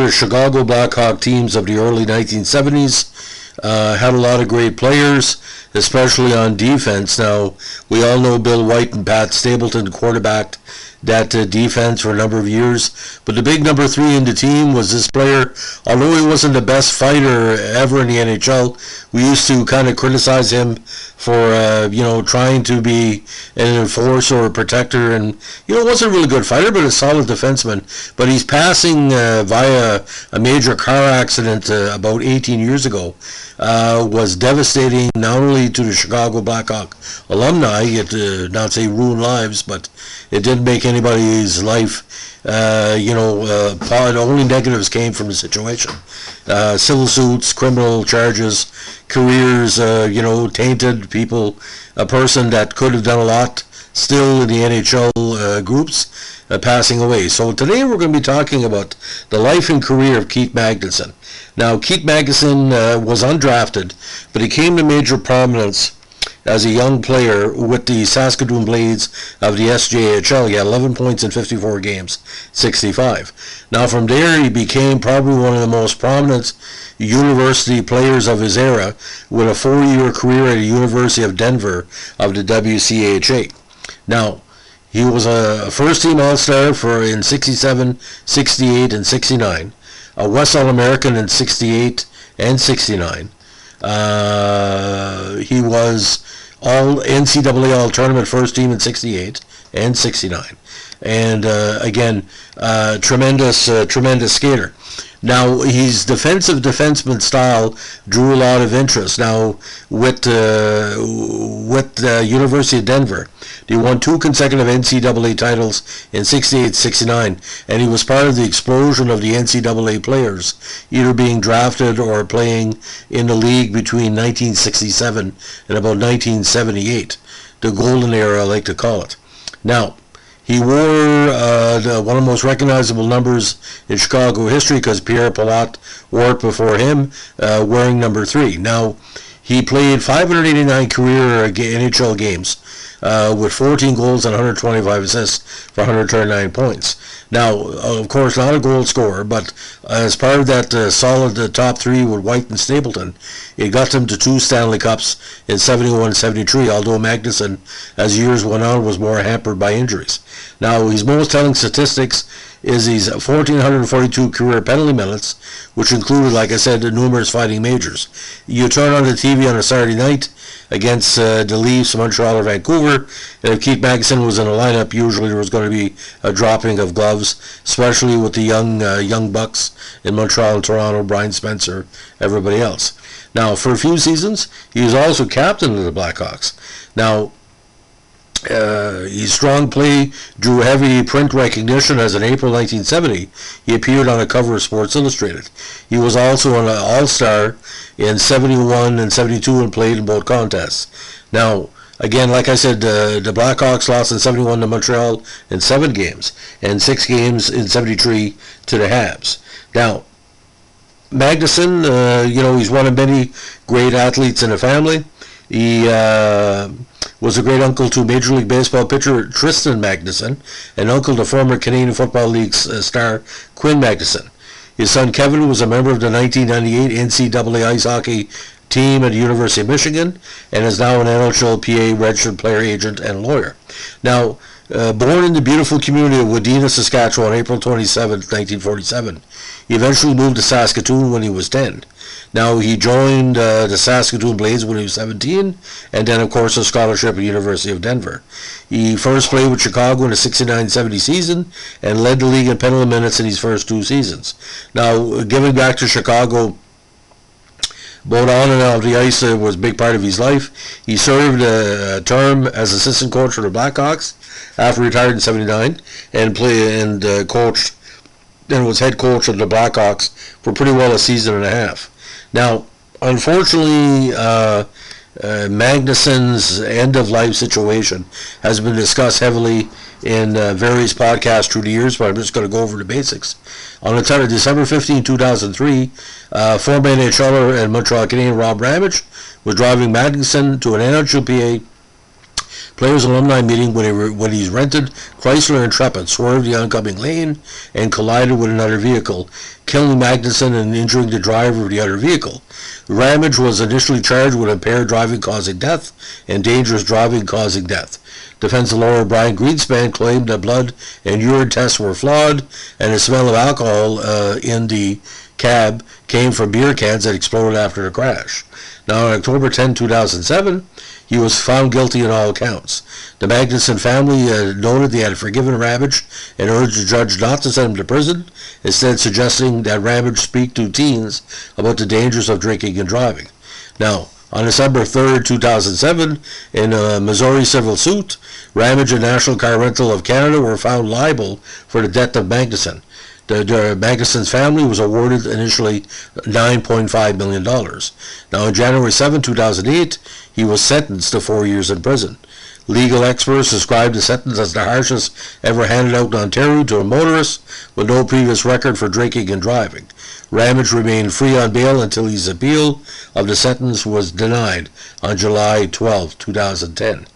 the Chicago Blackhawk teams of the early 1970s. Had a lot of great players, especially on defense. Now, we all know Bill White and Pat Stapleton quarterbacked that defense for a number of years. But the big number 3 in the team was this player. Although he wasn't the best fighter ever in the NHL, we used to kind of criticize him for, trying to be an enforcer or a protector. And, wasn't a really good fighter, but a solid defenseman. But he's passing via a major car accident about 18 years ago. Was devastating not only to the Chicago Blackhawk alumni, it not say ruined lives, but it didn't make anybody's life, only negatives came from the situation. Civil suits, criminal charges, careers, tainted people, a person that could have done a lot still in the NHL groups, passing away. So today we're going to be talking about the life and career of Keith Manguson. Now, Keith Manguson was undrafted, but he came to major prominence as a young player with the Saskatoon Blades of the SJHL. He had 11 points in 54 games, 65. Now, from there, he became probably one of the most prominent university players of his era, with a 4-year career at the University of Denver of the WCHA. Now, he was a first-team All-Star in 67, 68, and 69. A West All-American in 68 and 69. He was all NCAA All-Tournament first team in 68 and 69. And again, tremendous skater. Now, his defenseman style drew a lot of interest. Now, with the University of Denver, he won 2 consecutive NCAA titles in 68-69, and he was part of the explosion of the NCAA players, either being drafted or playing in the league between 1967 and about 1978, the golden era, I like to call it. Now, he wore one of the most recognizable numbers in Chicago history because Pierre Palat wore it before him, wearing number 3. Now, he played 589 career NHL games with 14 goals and 125 assists for 139 points. Now, of course, not a goal scorer, but as part of that solid top 3 with White and Stapleton, it got them to 2 Stanley Cups in 71-73, although Manguson, as years went on, was more hampered by injuries. Now, his most telling statistics is his 1,442 career penalty minutes, which included, like I said, numerous fighting majors. You turn on the TV on a Saturday night against the Leafs, Montreal, or Vancouver, and if Keith Manguson was in a lineup, usually there was going to be a dropping of gloves, especially with the young bucks in Montreal and Toronto, Brian Spencer, everybody else. Now, for a few seasons, he was also captain of the Blackhawks. Now, his strong play drew heavy print recognition as in April 1970 he appeared on a cover of Sports Illustrated. He was also an All-Star in 71 and 72 and played in both contests. Now, again, like I said, the Blackhawks lost in 71 to Montreal in 7 games and 6 games in 73 to the Habs. Now, Manguson, he's one of many great athletes in the family. He was a great uncle to Major League Baseball pitcher Tristan Manguson, and uncle to former Canadian Football League star Quinn Manguson. His son Kevin was a member of the 1998 NCAA ice hockey team at the University of Michigan, and is now an NHLPA registered player agent and lawyer. Now, born in the beautiful community of Wadena, Saskatchewan, April 27, 1947, he eventually moved to Saskatoon when he was 10. Now, he joined the Saskatoon Blades when he was 17, and then, of course, a scholarship at the University of Denver. He first played with Chicago in the 69-70 season and led the league in penalty minutes in his first 2 seasons. Now, giving back to Chicago, both on and off the ice, was a big part of his life. He served a term as assistant coach for the Blackhawks after retired in 79, and coached and was head coach of the Blackhawks for pretty well a season and a half. Now, unfortunately, Manguson's end-of-life situation has been discussed heavily in various podcasts through the years, but I'm just going to go over the basics. On December 15, 2003, former NHLer and Montreal Canadian Rob Ramage was driving Manguson to an NHLPA Players alumni meeting when he's rented Chrysler Intrepid swerved the oncoming lane and collided with another vehicle, killing Manguson and injuring the driver of the other vehicle. Ramage was initially charged with impaired driving causing death and dangerous driving causing death. Defense lawyer Brian Greenspan claimed that blood and urine tests were flawed and the smell of alcohol in the cab came from beer cans that exploded after the crash. Now, on October 10, 2007, he was found guilty in all counts. The Manguson family noted they had forgiven Ramage and urged the judge not to send him to prison, instead suggesting that Ramage speak to teens about the dangers of drinking and driving. Now, on December 3, 2007, in a Missouri civil suit, Ramage and National Car Rental of Canada were found liable for the death of Manguson. The Manguson's family was awarded initially $9.5 million. Now, on January 7, 2008, he was sentenced to 4 years in prison. Legal experts described the sentence as the harshest ever handed out in Ontario to a motorist with no previous record for drinking and driving. Ramage remained free on bail until his appeal of the sentence was denied on July 12, 2010.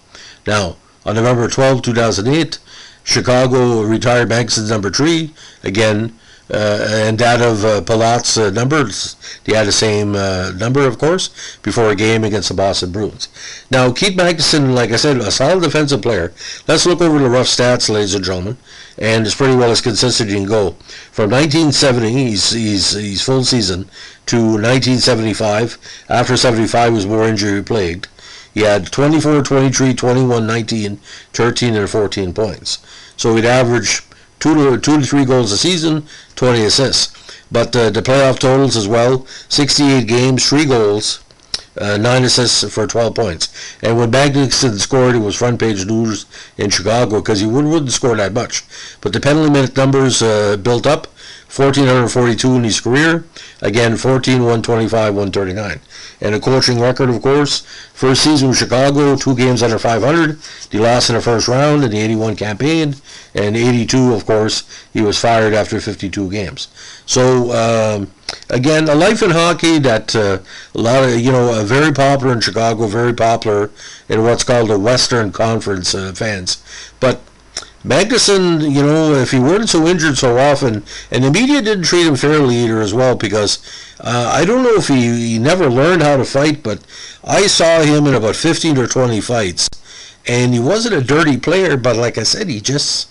Now, on November 12, 2008, Chicago retired Manguson's number 3, again, and that of Palat's numbers. They had the same number, of course, before a game against the Boston Bruins. Now, Keith Manguson, like I said, a solid defensive player. Let's look over the rough stats, ladies and gentlemen, and it's pretty well as consistent as you can go. From 1970, he's full season, to 1975. After 75, he was more injury-plagued. He had 24, 23, 21, 19, 13, and 14 points. So he'd average 2 to 3 goals a season, 20 assists. But the playoff totals as well, 68 games, 3 goals, 9 assists for 12 points. And when Manguson scored, it was front page news in Chicago because he wouldn't score that much. But the penalty minute numbers built up, 1,442 in his career. Again, 14, 125, 139. And a coaching record, of course, first season with Chicago, 2 games under 500. They lost in the first round in the 81 campaign. And 82, of course, he was fired after 52 games. So, again, a life in hockey that a lot of, very popular in Chicago, very popular in what's called the Western Conference fans. But Manguson, if he weren't so injured so often, and the media didn't treat him fairly either as well, because I don't know if he never learned how to fight, but I saw him in about 15 or 20 fights, and he wasn't a dirty player, but like I said, he just,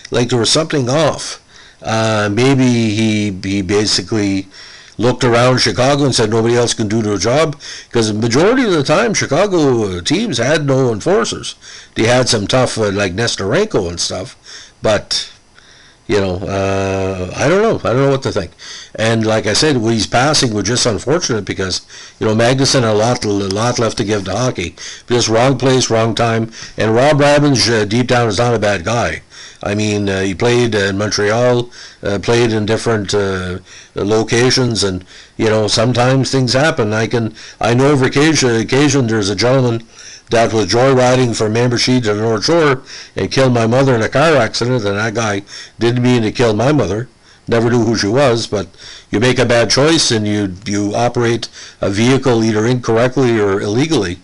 like there was something off. Maybe he basically looked around Chicago and said nobody else can do their job, because the majority of the time Chicago teams had no enforcers. They had some tough like Nestorenko and stuff, but I don't know what to think. And like I said, his passing was just unfortunate because Manguson had a lot left to give to hockey. Just wrong place, wrong time. And Rob Ravens deep down is not a bad guy. I mean, he played in Montreal, played in different locations, and sometimes things happen. I know of occasion there's a gentleman that was joyriding from Membershee to the North Shore and killed my mother in a car accident, and that guy didn't mean to kill my mother. Never knew who she was, but you make a bad choice and you operate a vehicle either incorrectly or illegally.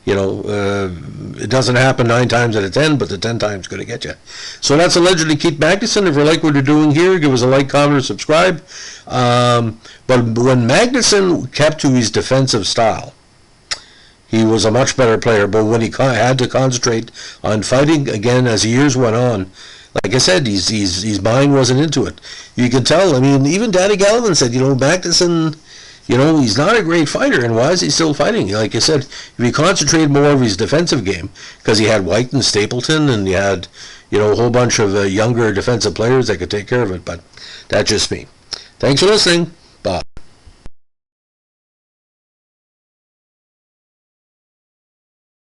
It doesn't happen 9 times out of 10, but the 10 times going to get you. So that's allegedly Keith Manguson. If you like what you're doing here, give us a like, comment, or subscribe. But when Manguson kept to his defensive style, he was a much better player. But when he had to concentrate on fighting again as the years went on, like I said, his mind wasn't into it. You can tell. I mean, even Danny Gallivan said, Manguson, he's not a great fighter, and why is he still fighting? Like I said, if he concentrated more of his defensive game, because he had White and Stapleton, and he had, a whole bunch of younger defensive players that could take care of it, but that's just me. Thanks for listening.